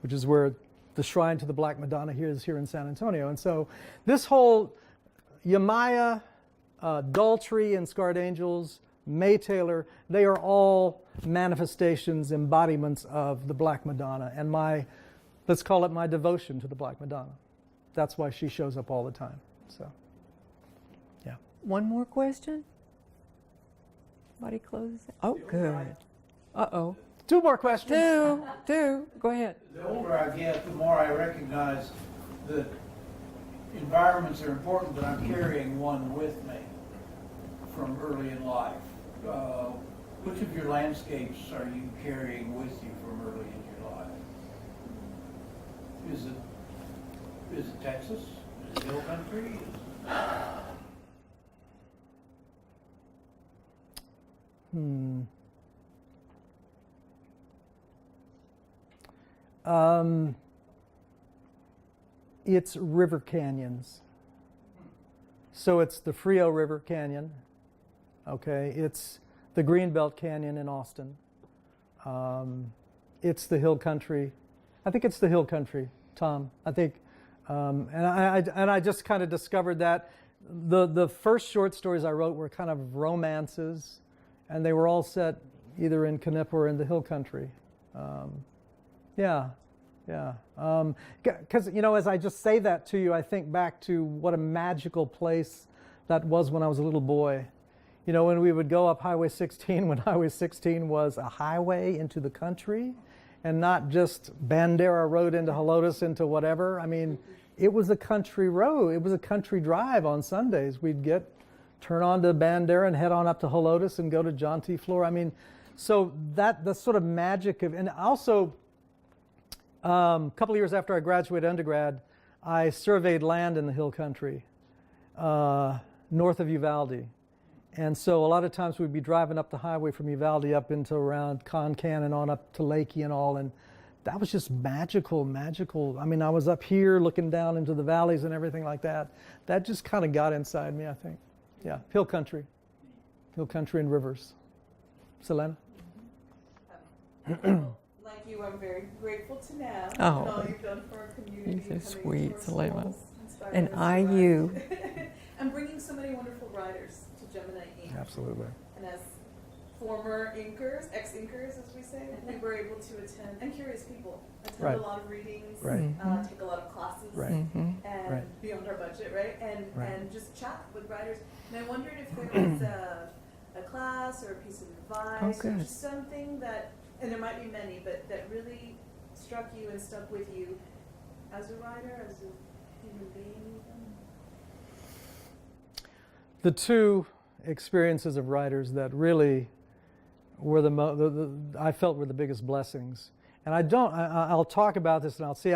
which is where the shrine to the Black Madonna is here in San Antonio. And so this whole Yamaya, Daltrey and Scarred Angels, May Taylor, they are all manifestations, embodiments of the Black Madonna and let's call it my devotion to the Black Madonna. That's why she shows up all the time. So, yeah. One more question? Somebody close it. Oh, good. Uh-oh. Two more questions. Two. Go ahead. The older I get, the more I recognize that environments are important, but I'm carrying one with me from early in life. Which of your landscapes are you carrying with you from early in your life? Is it Texas? Is it hill country? It's river canyons. So it's the Frio River Canyon, okay? It's the Greenbelt Canyon in Austin. It's the hill country. I think it's the hill country, Tom. I think, and I just kind of discovered that the first short stories I wrote were kind of romances, and they were all set either in Canepa or in the hill country. Yeah. Because, you know, as I just say that to you, I think back to what a magical place that was when I was a little boy. You know, when we would go up Highway 16, when Highway 16 was a highway into the country and not just Bandera Road into Helotes into whatever. I mean, it was a country road. It was a country drive on Sundays. We'd turn on to Bandera and head on up to Helotes and go to John T. Floor. I mean, so the sort of magic of, and also a couple of years after I graduated undergrad, I surveyed land in the hill country north of Uvalde. And so a lot of times we'd be driving up the highway from Uvalde up into around Concan and on up to Lakey and all, and that was just magical. I mean, I was up here looking down into the valleys and everything like that. That just kind of got inside me, I think. Yeah, hill country and rivers. Selena? Like you, I'm very grateful to Nan and all you've done for our community. You're so sweet, Selena. And IU. and bringing so many wonderful writers to Gemini Ink. Absolutely. And as former inkers, ex-inkers as we say, we were able to attend, and curious people, attend a lot of readings, take a lot of classes, and beyond our budget, right? And just chat with writers. And I wondered if there was a class or a piece of advice or just something that, and there might be many, but that really struck you and stuck with you as a writer, as a human being even? The two experiences of writers that really were I felt were the biggest blessings. And I'll talk about this and I'll see,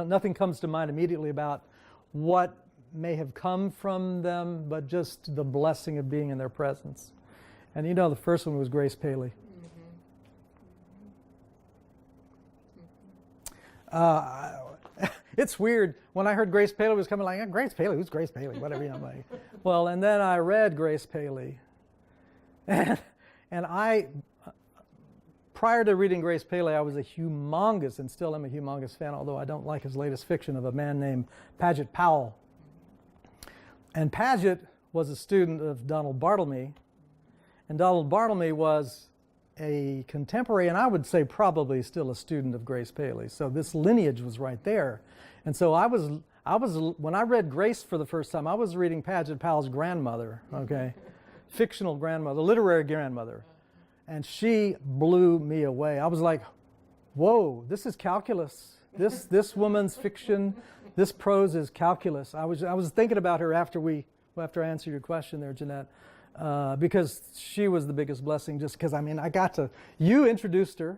nothing comes to mind immediately about what may have come from them, but just the blessing of being in their presence. And you know, the first one was Grace Paley. It's weird. When I heard Grace Paley was coming, like, Grace Paley, who's Grace Paley? Whatever, you know, like, well, and then I read Grace Paley. And I, prior to reading Grace Paley, I was a humongous, and still am a humongous fan, although I don't like his latest fiction, of a man named Paget Powell. And Paget was a student of Donald Bartlemy. And Donald Bartlemy was a contemporary, and I would say probably still a student of Grace Paley. So this lineage was right there. And so I was when I read Grace for the first time, I was reading Paget Powell's grandmother, okay? Fictional grandmother, literary grandmother. And she blew me away. I was like, whoa, this is calculus. This woman's fiction, this prose is calculus. I was thinking about her after I answered your question there, Jeanette. Because she was the biggest blessing, just because, I mean, you introduced her,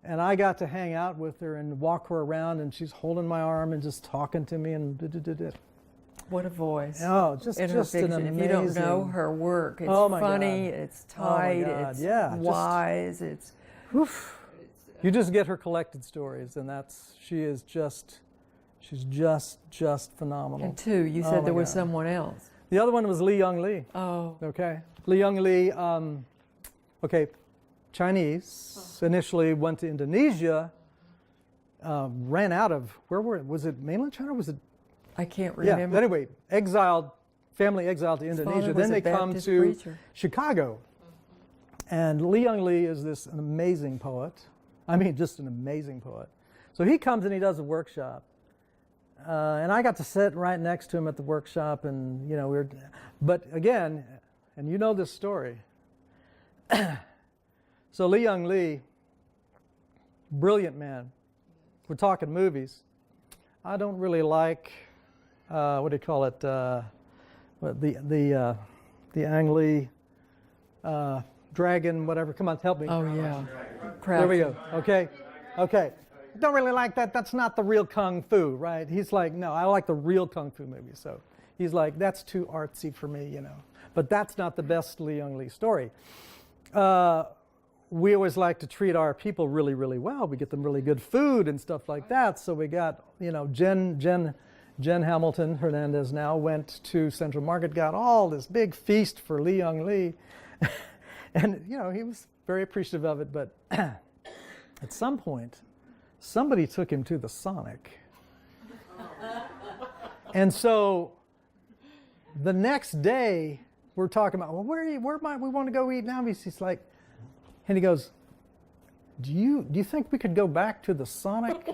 and I got to hang out with her and walk her around, and she's holding my arm and just talking to me, and What a voice. Oh, just an amazing. If you don't know her work, it's funny, it's tight, it's wise, it's... Oof. You just get her collected stories, and she's just phenomenal. And two, you said there was someone else. The other one was Li Young Lee. Oh. Okay. Li Young Lee, Chinese, initially went to Indonesia, ran out of, was it mainland China or was it? I can't remember. Yeah, anyway, family exiled to Indonesia. Then they come to Chicago. And Li Young Lee is an amazing poet. I mean, just an amazing poet. So he comes and he does a workshop. And I got to sit right next to him at the workshop, and you know, but again, and you know this story. So Li Young Lee, brilliant man. We're talking movies. I don't really like what do you call it? The Ang Lee dragon, whatever. Come on, help me. Oh yeah. There we go. Okay. Don't really like that. That's not the real kung fu, right? He's like, no, I like the real kung fu movies. So he's like, that's too artsy for me, you know. But that's not the best Li Young Lee story. We always like to treat our people really, really well. We get them really good food and stuff like that. So we got, you know, Jen Jen Hamilton Hernandez now went to Central Market, got all this big feast for Lee Young Lee. And, you know, he was very appreciative of it, but at some point, somebody took him to the Sonic. And so the next day, we're talking about, well, where might we want to go eat now? He's like, and he goes, do you think we could go back to the Sonic?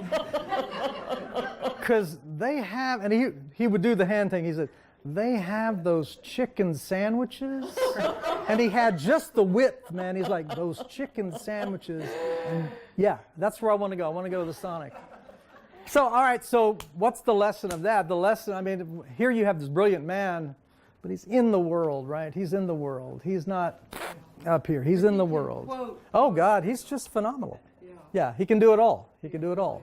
Because they have, and he would do the hand thing. He said, they have those chicken sandwiches. And he had just the width, man. He's like, those chicken sandwiches. And yeah, that's where I want to go. I want to go to the Sonic. So, all right, so what's the lesson of that? The lesson, I mean, here you have this brilliant man, but he's in the world, right? He's in the world. He's not up here. He's in the world. Oh, God, he's just phenomenal. Yeah, he can do it all. He can do it all.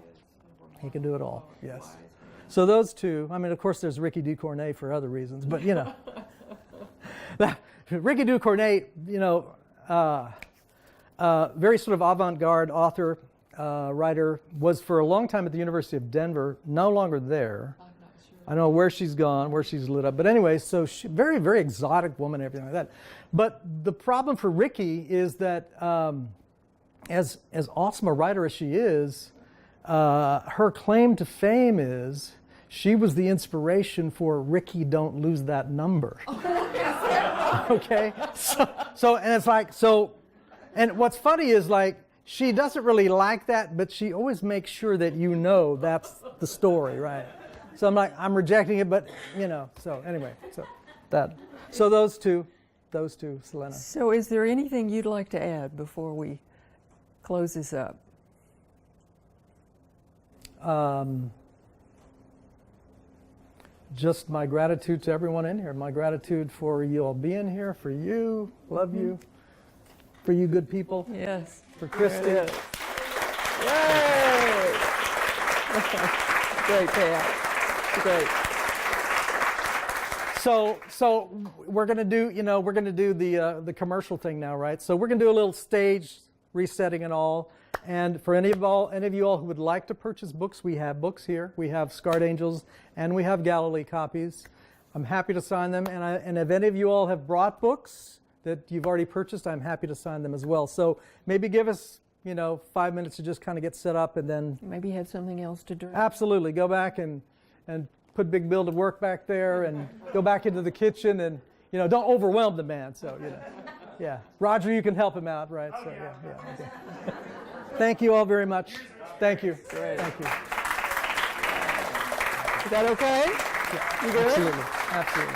He can do it all, yes. So those two, I mean, of course, there's Ricky Ducournay for other reasons, but, you know. Ricky Ducournay, you know, very sort of avant-garde author, writer, was for a long time at the University of Denver, no longer there. I'm not sure. I don't know where she's gone, where she's lit up. But anyway, so she, very, very exotic woman, everything like that. But the problem for Ricky is that as awesome a writer as she is, her claim to fame is she was the inspiration for Ricky Don't Lose That Number. Okay? So, and it's like, so, and what's funny is like, she doesn't really like that, but she always makes sure that you know that's the story, right? So I'm like, I'm rejecting it, but, you know, so anyway, so those two, Selena. So is there anything you'd like to add before we close this up? Just my gratitude to everyone in here. My gratitude for you all being here, for you, love you, for you good people. Yes. For Christy. Yay! Great, Pat. Great. So we're gonna do, you know, the commercial thing now, right? So we're gonna do a little stage resetting and all. And for any of you all who would like to purchase books, we have books here. We have Scarred Angels and we have Galilee copies. I'm happy to sign them. And if any of you all have brought books that you've already purchased, I'm happy to sign them as well. So maybe give us, 5 minutes to just kind of get set up and then... Maybe have something else to drink. Absolutely. Go back and put Big Bill to work back there and go back into the kitchen and, don't overwhelm the man. So, yeah. Roger, you can help him out, right? So, yeah. Okay. Thank you all very much. Thank you. Great. Thank you. Is that okay? Yeah, you good? Absolutely.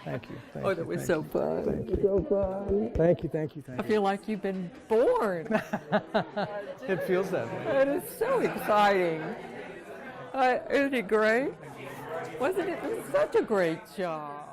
Thank you. That was so fun. Thank you. So fun. Thank you. I feel like you've been born. It feels that way. It is so exciting. Isn't it great? Wasn't it? It was such a great job.